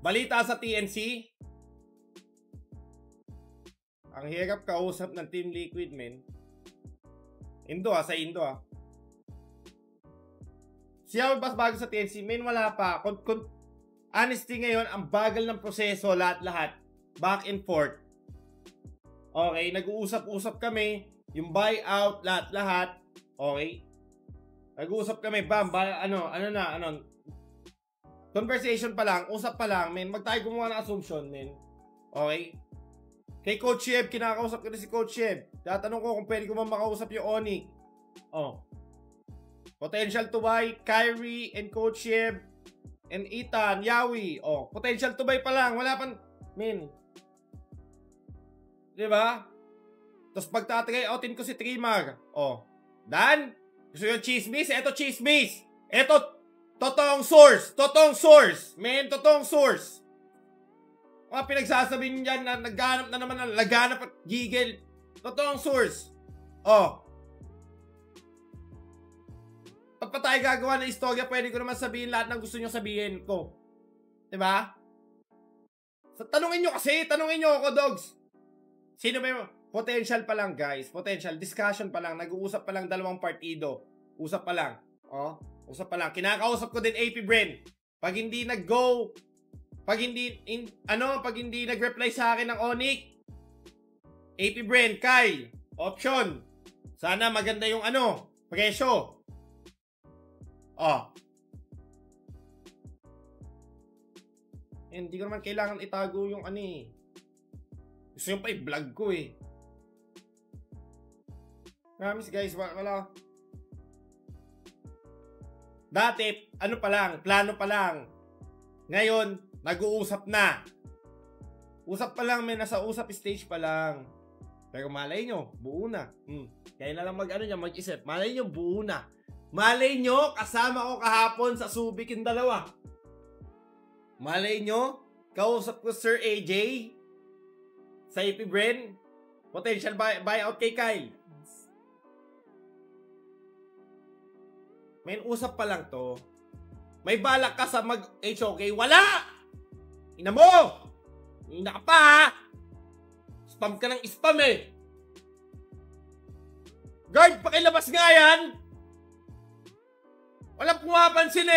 Balita sa TNC. Ang hirap kausap ng Team Liquid, men. Indo sa Indo Siya mas bago sa TNC, men, wala pa. Honestly ngayon, ang bagal ng proseso, lahat-lahat. Back and forth. Okay, nag-uusap-usap kami. Yung buyout, lahat-lahat. Okay. Nag-uusap kami, bam, conversation pa lang, usap pa lang, men. Magtayo gumawa ng assumption, men. Okay. Kay Coach Sheb, kinakausap ko na si Coach Sheb. Tatanong ko kung pwede ko makausap yung Onyx. Potential to buy, Kyrie and Coach Sheb and Ethan, Yawi. Potential to buy pa lang. Wala pang, men. Diba? Tapos pagtatry-outin ko si Trimar. Dan? Gusto yung chismis? Eto chismis. Eto, totoong source. Totoong source. Men, totoong source. Mga pinagsasabi niyo dyan na naghanap na naman ng laganap at gigil. Totoong source. Pag pa tayo gagawa ng istorya, pwede ko naman sabihin lahat ng gusto nyo sabihin ko. Diba? Tanungin nyo kasi. Tanungin nyo ako, dogs. Sino ba yung... Potential pa lang, guys. Potential. Discussion pa lang. Nag-uusap pa lang dalawang partido. Usap pa lang. Usap pa lang. Kinakausap ko din AP Bren. Pag hindi nag-go... Pag hindi nag-reply sa akin ng Onyx, AP Bren, Kyle, option. Sana maganda yung presyo. Hindi ko naman kailangan itago yung Gusto yung pa i-vlog ko Promise guys, wala. Dati, plano pa lang. Ngayon, nag-uusap na. Usap pa lang, nasa usap stage pa lang. Pero malay nyo, buo na. Kaya na lang mag-isip. Malay nyo, buo na. Malay nyo, kasama ko kahapon sa Subic yung dalawa. Malay nyo, kausap ko Sir AJ sa AP Bren. Potential buyout kay Kyle. Men, usap pa lang to. May balak ka sa mag-HOK? Wala! Ina mo! Ina ka pa, Spam ka ng spam Guard, pakilabas nga yan! Walang pumapansin